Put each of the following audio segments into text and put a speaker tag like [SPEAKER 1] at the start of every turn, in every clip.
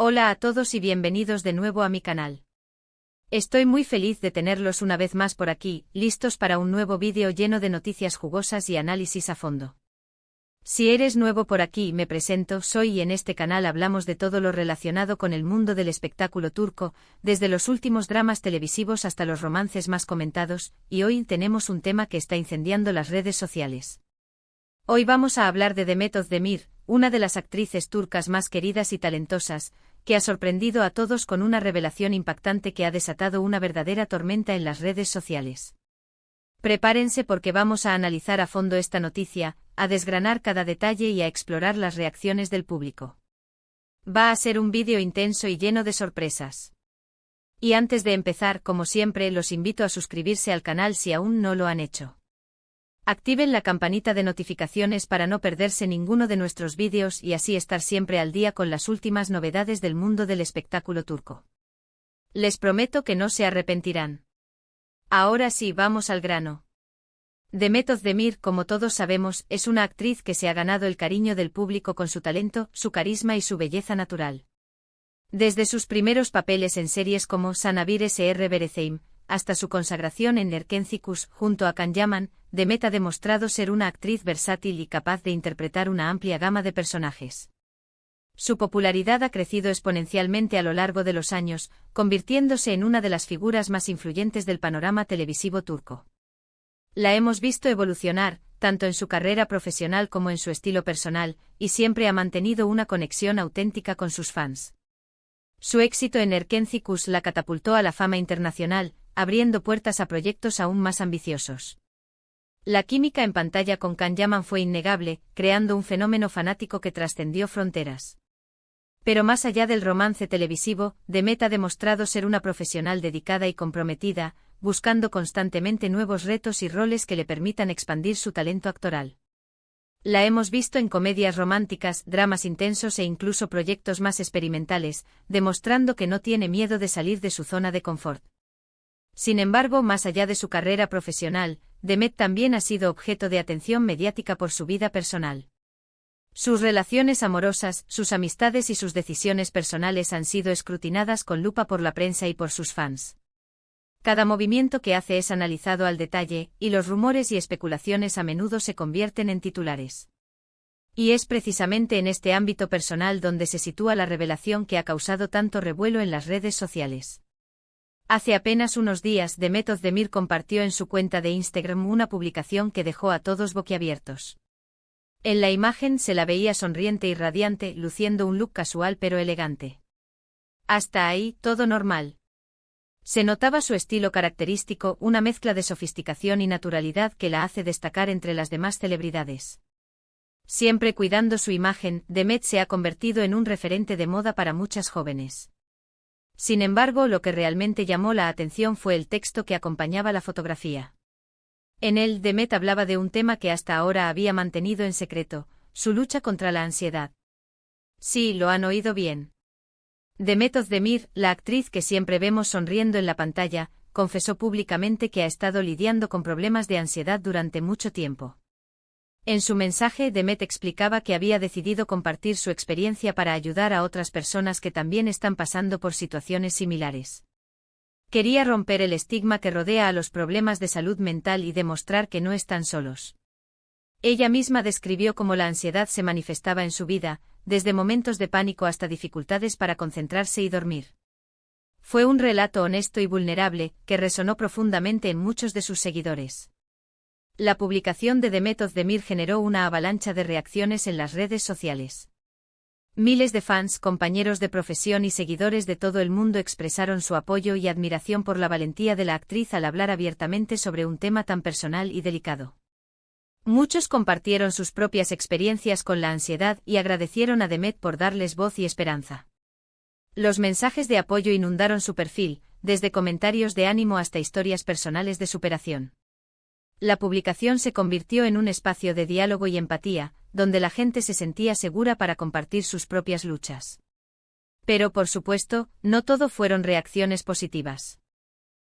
[SPEAKER 1] Hola a todos y bienvenidos de nuevo a mi canal. Estoy muy feliz de tenerlos una vez más por aquí, listos para un nuevo vídeo lleno de noticias jugosas y análisis a fondo. Si eres nuevo por aquí, me presento, soy y en este canal hablamos de todo lo relacionado con el mundo del espectáculo turco, desde los últimos dramas televisivos hasta los romances más comentados, y hoy tenemos un tema que está incendiando las redes sociales. Hoy vamos a hablar de Demet Özdemir, una de las actrices turcas más queridas y talentosas, que ha sorprendido a todos con una revelación impactante que ha desatado una verdadera tormenta en las redes sociales. Prepárense porque vamos a analizar a fondo esta noticia, a desgranar cada detalle y a explorar las reacciones del público. Va a ser un vídeo intenso y lleno de sorpresas. Y antes de empezar, como siempre, los invito a suscribirse al canal si aún no lo han hecho. Activen la campanita de notificaciones para no perderse ninguno de nuestros vídeos y así estar siempre al día con las últimas novedades del mundo del espectáculo turco. Les prometo que no se arrepentirán. Ahora sí, vamos al grano. Demet Özdemir, como todos sabemos, es una actriz que se ha ganado el cariño del público con su talento, su carisma y su belleza natural. Desde sus primeros papeles en series como Sana Bir Sr. Bereceğim, hasta su consagración en Erkenci junto a Can Yaman, Demet ha demostrado ser una actriz versátil y capaz de interpretar una amplia gama de personajes. Su popularidad ha crecido exponencialmente a lo largo de los años, convirtiéndose en una de las figuras más influyentes del panorama televisivo turco. La hemos visto evolucionar, tanto en su carrera profesional como en su estilo personal, y siempre ha mantenido una conexión auténtica con sus fans. Su éxito en Erkenci la catapultó a la fama internacional, abriendo puertas a proyectos aún más ambiciosos. La química en pantalla con Can Yaman fue innegable, creando un fenómeno fanático que trascendió fronteras. Pero más allá del romance televisivo, Demet ha demostrado ser una profesional dedicada y comprometida, buscando constantemente nuevos retos y roles que le permitan expandir su talento actoral. La hemos visto en comedias románticas, dramas intensos e incluso proyectos más experimentales, demostrando que no tiene miedo de salir de su zona de confort. Sin embargo, más allá de su carrera profesional, Demet también ha sido objeto de atención mediática por su vida personal. Sus relaciones amorosas, sus amistades y sus decisiones personales han sido escrutinadas con lupa por la prensa y por sus fans. Cada movimiento que hace es analizado al detalle, y los rumores y especulaciones a menudo se convierten en titulares. Y es precisamente en este ámbito personal donde se sitúa la revelación que ha causado tanto revuelo en las redes sociales. Hace apenas unos días, Demet Özdemir compartió en su cuenta de Instagram una publicación que dejó a todos boquiabiertos. En la imagen se la veía sonriente y radiante, luciendo un look casual pero elegante. Hasta ahí, todo normal. Se notaba su estilo característico, una mezcla de sofisticación y naturalidad que la hace destacar entre las demás celebridades. Siempre cuidando su imagen, Demet se ha convertido en un referente de moda para muchas jóvenes. Sin embargo, lo que realmente llamó la atención fue el texto que acompañaba la fotografía. En él, Demet hablaba de un tema que hasta ahora había mantenido en secreto, su lucha contra la ansiedad. Sí, lo han oído bien. Demet Özdemir, la actriz que siempre vemos sonriendo en la pantalla, confesó públicamente que ha estado lidiando con problemas de ansiedad durante mucho tiempo. En su mensaje, Demet explicaba que había decidido compartir su experiencia para ayudar a otras personas que también están pasando por situaciones similares. Quería romper el estigma que rodea a los problemas de salud mental y demostrar que no están solos. Ella misma describió cómo la ansiedad se manifestaba en su vida, desde momentos de pánico hasta dificultades para concentrarse y dormir. Fue un relato honesto y vulnerable, que resonó profundamente en muchos de sus seguidores. La publicación de Demet Özdemir generó una avalancha de reacciones en las redes sociales. Miles de fans, compañeros de profesión y seguidores de todo el mundo expresaron su apoyo y admiración por la valentía de la actriz al hablar abiertamente sobre un tema tan personal y delicado. Muchos compartieron sus propias experiencias con la ansiedad y agradecieron a Demet por darles voz y esperanza. Los mensajes de apoyo inundaron su perfil, desde comentarios de ánimo hasta historias personales de superación. La publicación se convirtió en un espacio de diálogo y empatía, donde la gente se sentía segura para compartir sus propias luchas. Pero, por supuesto, no todo fueron reacciones positivas.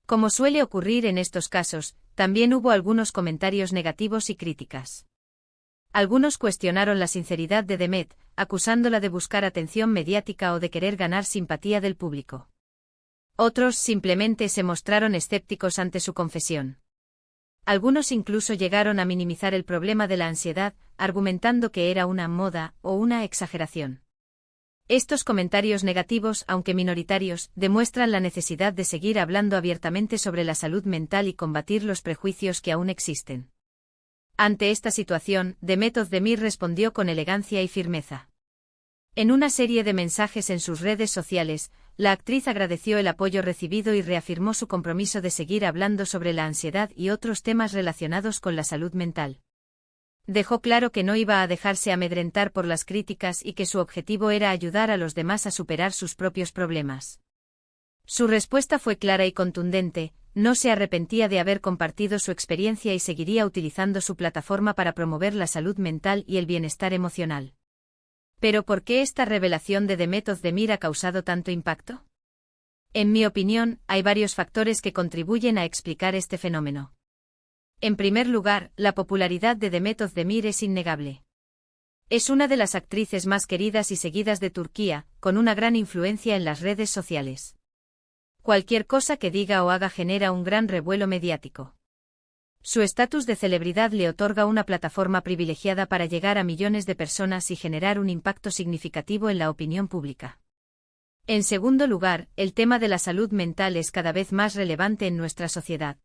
[SPEAKER 1] Como suele ocurrir en estos casos, también hubo algunos comentarios negativos y críticas. Algunos cuestionaron la sinceridad de Demet, acusándola de buscar atención mediática o de querer ganar simpatía del público. Otros simplemente se mostraron escépticos ante su confesión. Algunos incluso llegaron a minimizar el problema de la ansiedad, argumentando que era una moda o una exageración. Estos comentarios negativos, aunque minoritarios, demuestran la necesidad de seguir hablando abiertamente sobre la salud mental y combatir los prejuicios que aún existen. Ante esta situación, Demet Özdemir respondió con elegancia y firmeza. En una serie de mensajes en sus redes sociales, la actriz agradeció el apoyo recibido y reafirmó su compromiso de seguir hablando sobre la ansiedad y otros temas relacionados con la salud mental. Dejó claro que no iba a dejarse amedrentar por las críticas y que su objetivo era ayudar a los demás a superar sus propios problemas. Su respuesta fue clara y contundente: no se arrepentía de haber compartido su experiencia y seguiría utilizando su plataforma para promover la salud mental y el bienestar emocional. ¿Pero por qué esta revelación de Demet Özdemir ha causado tanto impacto? En mi opinión, hay varios factores que contribuyen a explicar este fenómeno. En primer lugar, la popularidad de Demet Özdemir es innegable. Es una de las actrices más queridas y seguidas de Turquía, con una gran influencia en las redes sociales. Cualquier cosa que diga o haga genera un gran revuelo mediático. Su estatus de celebridad le otorga una plataforma privilegiada para llegar a millones de personas y generar un impacto significativo en la opinión pública. En segundo lugar, el tema de la salud mental es cada vez más relevante en nuestra sociedad.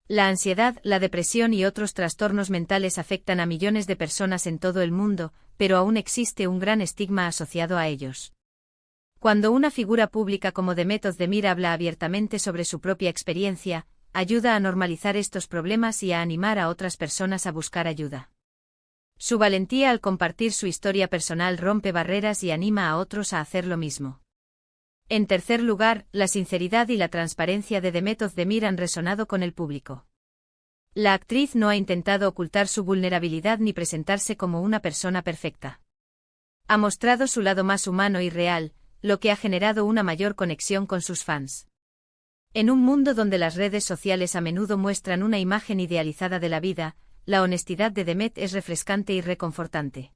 [SPEAKER 1] La ansiedad, la depresión y otros trastornos mentales afectan a millones de personas en todo el mundo, pero aún existe un gran estigma asociado a ellos. Cuando una figura pública como Demet Özdemir habla abiertamente sobre su propia experiencia, ayuda a normalizar estos problemas y a animar a otras personas a buscar ayuda. Su valentía al compartir su historia personal rompe barreras y anima a otros a hacer lo mismo. En tercer lugar, la sinceridad y la transparencia de Demet Özdemir han resonado con el público. La actriz no ha intentado ocultar su vulnerabilidad ni presentarse como una persona perfecta. Ha mostrado su lado más humano y real, lo que ha generado una mayor conexión con sus fans. En un mundo donde las redes sociales a menudo muestran una imagen idealizada de la vida, la honestidad de Demet es refrescante y reconfortante.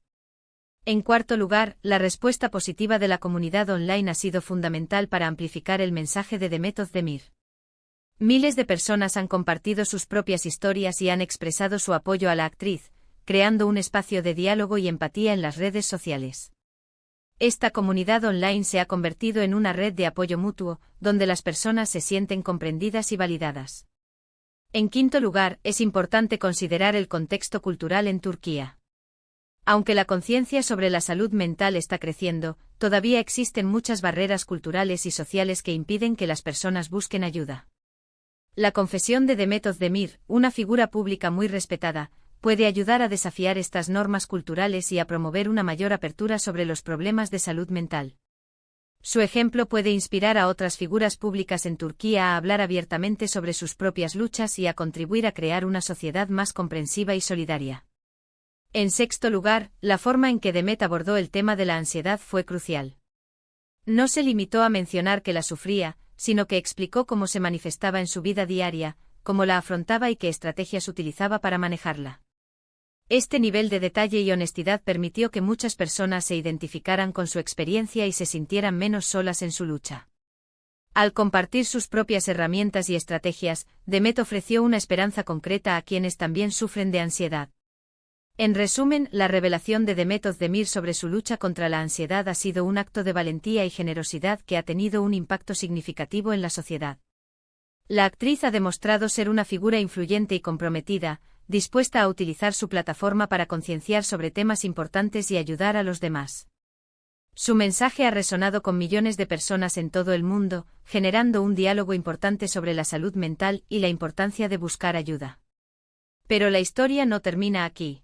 [SPEAKER 1] En cuarto lugar, la respuesta positiva de la comunidad online ha sido fundamental para amplificar el mensaje de Demet Özdemir. Miles de personas han compartido sus propias historias y han expresado su apoyo a la actriz, creando un espacio de diálogo y empatía en las redes sociales. Esta comunidad online se ha convertido en una red de apoyo mutuo, donde las personas se sienten comprendidas y validadas. En quinto lugar, es importante considerar el contexto cultural en Turquía. Aunque la conciencia sobre la salud mental está creciendo, todavía existen muchas barreras culturales y sociales que impiden que las personas busquen ayuda. La confesión de Demet Özdemir, una figura pública muy respetada, puede ayudar a desafiar estas normas culturales y a promover una mayor apertura sobre los problemas de salud mental. Su ejemplo puede inspirar a otras figuras públicas en Turquía a hablar abiertamente sobre sus propias luchas y a contribuir a crear una sociedad más comprensiva y solidaria. En sexto lugar, la forma en que Demet abordó el tema de la ansiedad fue crucial. No se limitó a mencionar que la sufría, sino que explicó cómo se manifestaba en su vida diaria, cómo la afrontaba y qué estrategias utilizaba para manejarla. Este nivel de detalle y honestidad permitió que muchas personas se identificaran con su experiencia y se sintieran menos solas en su lucha. Al compartir sus propias herramientas y estrategias, Demet ofreció una esperanza concreta a quienes también sufren de ansiedad. En resumen, la revelación de Demet Özdemir sobre su lucha contra la ansiedad ha sido un acto de valentía y generosidad que ha tenido un impacto significativo en la sociedad. La actriz ha demostrado ser una figura influyente y comprometida, dispuesta a utilizar su plataforma para concienciar sobre temas importantes y ayudar a los demás. Su mensaje ha resonado con millones de personas en todo el mundo, generando un diálogo importante sobre la salud mental y la importancia de buscar ayuda. Pero la historia no termina aquí.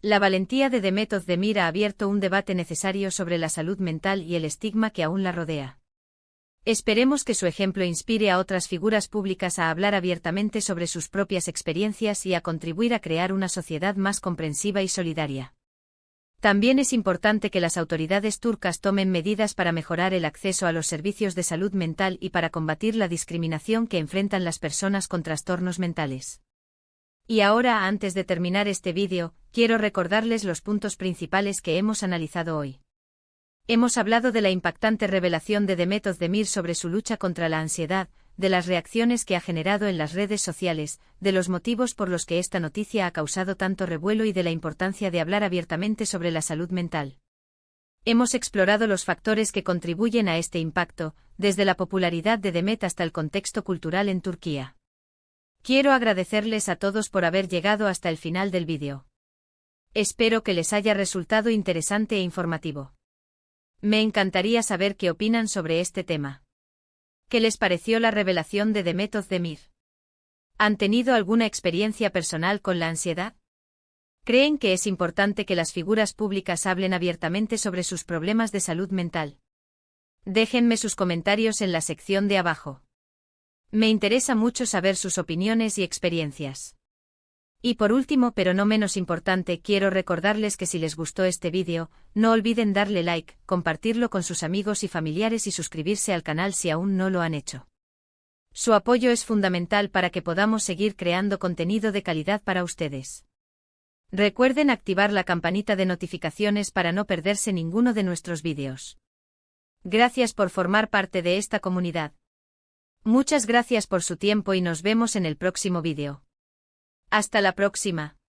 [SPEAKER 1] La valentía de Demet Özdemir ha abierto un debate necesario sobre la salud mental y el estigma que aún la rodea. Esperemos que su ejemplo inspire a otras figuras públicas a hablar abiertamente sobre sus propias experiencias y a contribuir a crear una sociedad más comprensiva y solidaria. También es importante que las autoridades turcas tomen medidas para mejorar el acceso a los servicios de salud mental y para combatir la discriminación que enfrentan las personas con trastornos mentales. Y ahora, antes de terminar este vídeo, quiero recordarles los puntos principales que hemos analizado hoy. Hemos hablado de la impactante revelación de Demet Özdemir sobre su lucha contra la ansiedad, de las reacciones que ha generado en las redes sociales, de los motivos por los que esta noticia ha causado tanto revuelo y de la importancia de hablar abiertamente sobre la salud mental. Hemos explorado los factores que contribuyen a este impacto, desde la popularidad de Demet hasta el contexto cultural en Turquía. Quiero agradecerles a todos por haber llegado hasta el final del vídeo. Espero que les haya resultado interesante e informativo. Me encantaría saber qué opinan sobre este tema. ¿Qué les pareció la revelación de Demet Özdemir? ¿Han tenido alguna experiencia personal con la ansiedad? ¿Creen que es importante que las figuras públicas hablen abiertamente sobre sus problemas de salud mental? Déjenme sus comentarios en la sección de abajo. Me interesa mucho saber sus opiniones y experiencias. Y por último, pero no menos importante, quiero recordarles que si les gustó este vídeo, no olviden darle like, compartirlo con sus amigos y familiares y suscribirse al canal si aún no lo han hecho. Su apoyo es fundamental para que podamos seguir creando contenido de calidad para ustedes. Recuerden activar la campanita de notificaciones para no perderse ninguno de nuestros vídeos. Gracias por formar parte de esta comunidad. Muchas gracias por su tiempo y nos vemos en el próximo vídeo. Hasta la próxima.